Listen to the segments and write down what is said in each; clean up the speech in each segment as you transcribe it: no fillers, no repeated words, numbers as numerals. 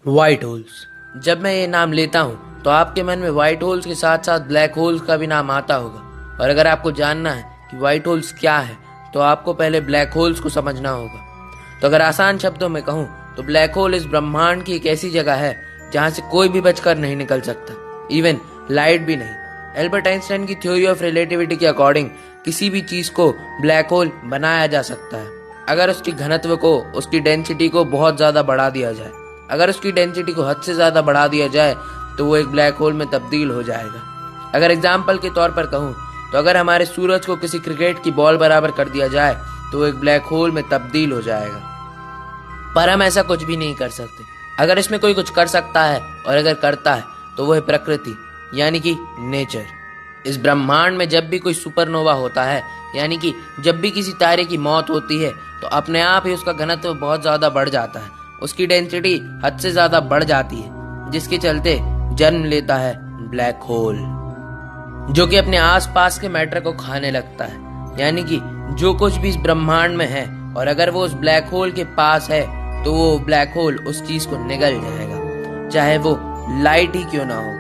White holes. जब मैं ये नाम लेता हूँ तो आपके मन में व्हाइट होल्स के साथ साथ ब्लैक होल्स का भी नाम आता होगा। और अगर आपको जानना है कि व्हाइट होल्स क्या है तो आपको पहले ब्लैक होल्स को समझना होगा। तो अगर आसान शब्दों में कहूँ तो ब्लैक होल इस ब्रह्मांड की एक ऐसी जगह है जहाँ से कोई भी बचकर नहीं निकल सकता, इवन लाइट भी नहीं। एल्बर्ट आइंस्टाइन की थ्योरी ऑफ रिलेटिविटी के अकॉर्डिंग किसी भी चीज को ब्लैक होल बनाया जा सकता है अगर उसकी घनत्व को, उसकी डेंसिटी को बहुत ज्यादा बढ़ा दिया जाए। अगर उसकी डेंसिटी को हद से ज्यादा बढ़ा दिया जाए तो वो एक ब्लैक होल में तब्दील हो जाएगा। अगर एग्जाम्पल के तौर पर कहूँ तो अगर हमारे सूरज को किसी क्रिकेट की बॉल बराबर कर दिया जाए तो वो एक ब्लैक होल में तब्दील हो जाएगा। पर हम ऐसा कुछ भी नहीं कर सकते। अगर इसमें कोई कुछ कर सकता है और अगर करता है तो वो है प्रकृति, यानी कि नेचर। इस ब्रह्मांड में जब भी कोई सुपरनोवा होता है, यानी कि जब भी किसी तारे की मौत होती है, तो अपने आप ही उसका घनत्व बहुत ज्यादा बढ़ जाता है, उसकी डेंसिटी हद से ज्यादा बढ़ जाती है, जिसके चलते जन्म लेता है ब्लैक होल, जो कि अपने आसपास के मैटर को खाने लगता है। यानी कि जो कुछ भी इस ब्रह्मांड में है और अगर वो उस ब्लैक होल के पास है तो वो ब्लैक होल उस चीज को निगल जाएगा, चाहे वो लाइट ही क्यों ना हो।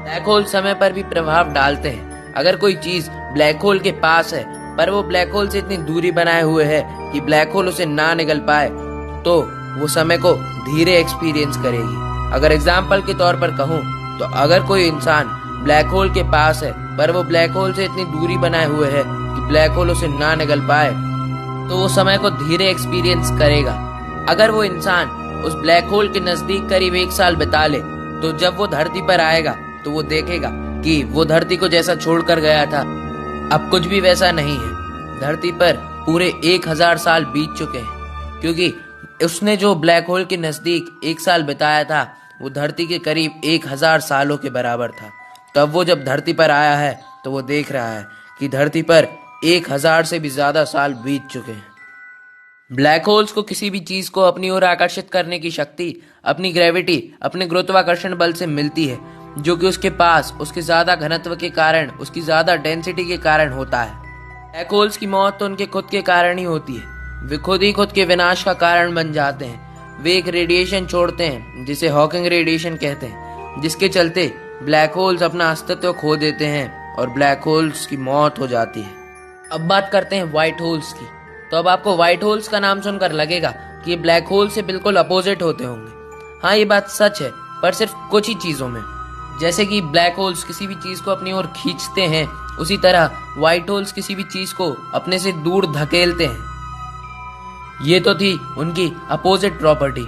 ब्लैक होल समय पर भी प्रभाव डालते हैं। अगर कोई चीज ब्लैक होल के पास है पर वो ब्लैक होल से इतनी दूरी बनाए हुए है कि ब्लैक होल उसे ना निगल पाए तो वो समय को धीरे एक्सपीरियंस करेगी। अगर एग्जाम्पल के तौर पर कहूँ तो अगर कोई इंसान ब्लैक होल के पास है पर वो ब्लैक होल से इतनी दूरी बनाए हुए है कि ब्लैक होल उसे ना निगल पाए तो वो समय को धीरे एक्सपीरियंस करेगा। अगर वो इंसान उस ब्लैक होल के नजदीक करीब 1 साल बिता ले तो जब वो धरती पर आएगा तो वो देखेगा कि वो धरती को जैसा छोड़कर गया था अब कुछ भी वैसा नहीं है। धरती पर पूरे 1000 साल बीत चुके हैं, क्योंकि उसने जो ब्लैक होल के नजदीक 1 साल बिताया था वो धरती के करीब 1000 सालों के बराबर था। तब वो जब धरती पर आया है तो वो देख रहा है कि धरती पर 1000 से भी ज्यादा साल बीत चुके हैं। ब्लैक होल्स को किसी भी चीज को अपनी ओर आकर्षित करने की शक्ति अपनी ग्रेविटी, अपने गुरुत्वाकर्षण बल से मिलती है, जो कि उसके पास उसके ज्यादा घनत्व के कारण, उसकी ज्यादा डेंसिटी के कारण होता है। ब्लैक होल्स की मौत तो उनके खुद के कारण ही होती है। वे खुद ही खुद के विनाश का कारण बन जाते हैं। वे एक रेडिएशन छोड़ते हैं जिसे हॉकिंग रेडिएशन कहते हैं, जिसके चलते ब्लैक होल्स अपना अस्तित्व खो देते हैं और ब्लैक होल्स की मौत हो जाती है। अब बात करते हैं व्हाइट होल्स की। तो अब आपको व्हाइट होल्स का नाम सुनकर लगेगा कि ये ब्लैक होल से बिल्कुल अपोजिट होते होंगे। हाँ, ये बात सच है, पर सिर्फ कुछ ही चीजों में। जैसे कि ब्लैक होल्स किसी भी चीज को अपनी ओर खींचते हैं, उसी तरह व्हाइट होल्स किसी भी चीज को अपने से दूर धकेलते हैं। ये तो थी उनकी अपोजिट प्रॉपर्टी,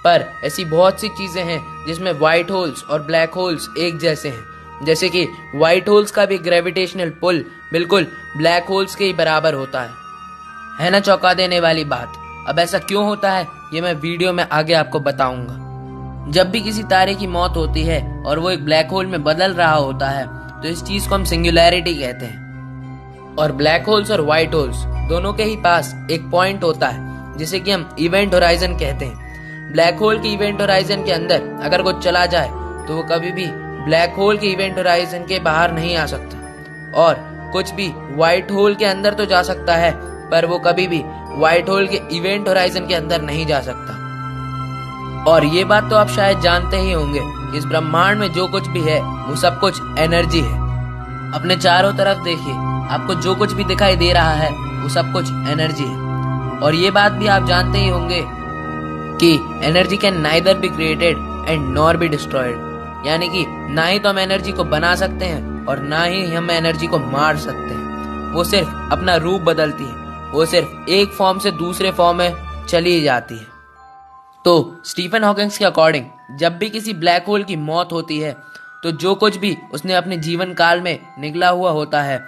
पर ऐसी बहुत सी चीजें हैं जिसमें व्हाइट होल्स और ब्लैक होल्स एक जैसे हैं। जैसे कि व्हाइट होल्स का भी ग्रेविटेशनल पुल बिल्कुल ब्लैक होल्स के ही बराबर होता है ना। चौंका देने वाली बात। अब ऐसा क्यों होता है ये मैं वीडियो में आगे आपको बताऊंगा। जब भी किसी तारे की मौत होती है और वो एक ब्लैक होल में बदल रहा होता है तो इस चीज को हम सिंगुलैरिटी कहते हैं। और ब्लैक होल्स और व्हाइट होल्स दोनों के ही पास एक पॉइंट होता है जिसे कि हम इवेंट होराइजन कहते हैं। ब्लैक होल के इवेंट होराइजन के अंदर अगर वो चला जाए तो वो कभी भी ब्लैक होल के इवेंट होराइजन के बाहर नहीं आ सकता, और कुछ भी व्हाइट होल के अंदर तो जा सकता है पर वो कभी भी व्हाइट होल के इवेंट होराइजन के अंदर नहीं जा सकता। और ये बात तो आप शायद जानते ही होंगे, इस ब्रह्मांड में जो कुछ भी है वो सब कुछ एनर्जी है। अपने चारों तरफ देखिए, आपको जो कुछ भी दिखाई दे रहा है वो सब कुछ एनर्जी है। और ये बात भी आप जानते ही होंगे कि energy can neither be created and nor be destroyed. यानी कि ना ही तो हम एनर्जी को बना सकते हैं और ना ही हम एनर्जी को मार सकते हैं। वो सिर्फ अपना रूप बदलती है, वो सिर्फ एक फॉर्म से दूसरे फॉर्म में चली जाती है। तो स्टीफन हॉकिंग्स के अकॉर्डिंग जब भी किसी ब्लैक होल की मौत होती है तो जो कुछ भी उसने अपने जीवन काल में निगला हुआ होता है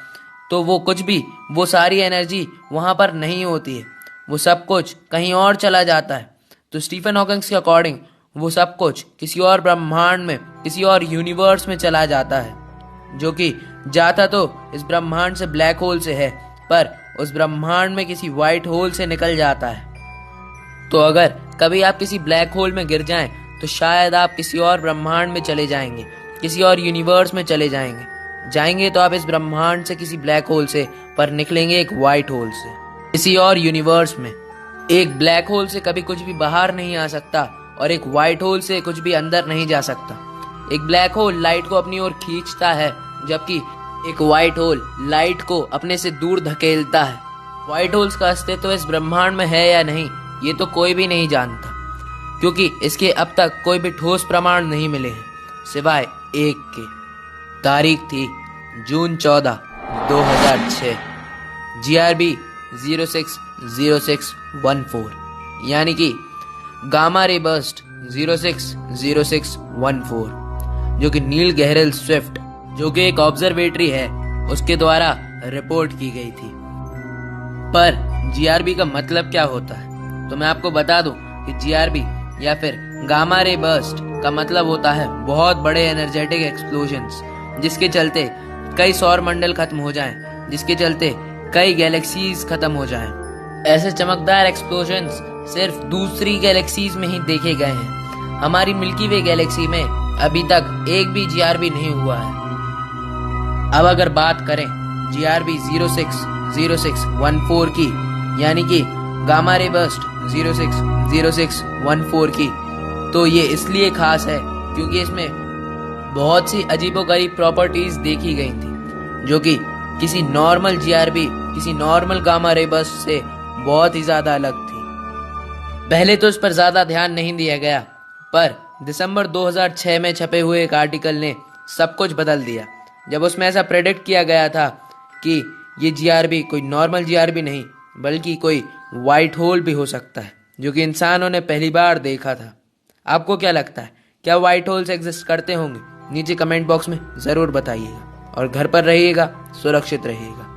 तो वो कुछ भी, वो सारी एनर्जी वहां पर नहीं होती है, वो सब कुछ कहीं और चला जाता है। तो स्टीफन हॉकिंग्स के अकॉर्डिंग वो सब कुछ किसी और ब्रह्मांड में, किसी और यूनिवर्स में चला जाता है, जो कि जाता तो इस ब्रह्मांड से ब्लैक होल से है पर उस ब्रह्मांड में किसी व्हाइट होल से निकल जाता है। तो अगर कभी आप किसी ब्लैक होल में गिर जाएं तो शायद आप किसी और ब्रह्मांड में चले जाएंगे, किसी और यूनिवर्स में चले जाएंगे तो आप इस ब्रह्मांड से किसी ब्लैक होल से, पर निकलेंगे एक व्हाइट होल से, किसी और यूनिवर्स में। एक ब्लैक होल से कभी कुछ भी बाहर नहीं आ सकता और एक व्हाइट होल से कुछ भी अंदर नहीं जा सकता। एक ब्लैक होल लाइट को अपनी ओर खींचता है, जबकि एक व्हाइट होल लाइट को अपने से दूर धकेलता है। व्हाइट होल्स का अस्तित्व इस ब्रह्मांड में है या नहीं, ये तो कोई भी नहीं जानता, क्योंकि इसके अब तक कोई भी ठोस प्रमाण नहीं मिले हैं, सिवाय एक के। तारीख थी जून 14, 2006। GRB 060614, यानी कि गामा रे बर्स्ट 060614, जो कि नील गहरेल स्विफ्ट, जो कि एक ऑब्जर्वेटरी है, उसके द्वारा रिपोर्ट की गई थी। पर GRB का मतलब क्या होता है, तो मैं आपको बता दूं कि GRB या फिर गामा रे बर्स्ट का मतलब होता है बहुत बड़े एनर्जेटिक एक्सप्लोजन्स, जिसके चलते कई सौर मंडल खत्म हो जाएं, जिसके चलते कई गैलेक्सीज खत्म हो जाएं। ऐसे चमकदार एक्सप्लोजन्स सिर्फ दूसरी गैलेक्सीज में ही देखे गए हैं। हमारी मिल्की वे गैलेक्सी में अभी तक एक भी GRB नहीं हुआ है। अब अगर बात करें GRB 060614 की, यानी कि गामा रे बर्स्ट 060614 की, तो ये इसलिए खास है क्योंकि इसमें बहुत सी अजीबोगरीब प्रॉपर्टीज देखी गई थी, जो कि किसी नॉर्मल GRB, किसी नॉर्मल गामा रे बर्स्ट से बहुत ही ज्यादा अलग थी। पहले तो इस पर ज्यादा ध्यान नहीं दिया गया, पर दिसंबर 2006 में छपे हुए एक आर्टिकल ने सब कुछ बदल दिया, जब उसमें ऐसा प्रेडिक्ट किया गया था कि ये GRB कोई नॉर्मल GRB नहीं, बल्कि कोई व्हाइट होल भी हो सकता है, जो कि इंसानों ने पहली बार देखा था। आपको क्या लगता है, क्या व्हाइट होल्स एग्जिस्ट करते होंगे? नीचे कमेंट बॉक्स में जरूर बताइएगा, और घर पर रहिएगा, सुरक्षित रहिएगा।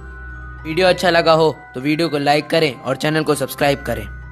वीडियो अच्छा लगा हो तो वीडियो को लाइक करें और चैनल को सब्सक्राइब करें।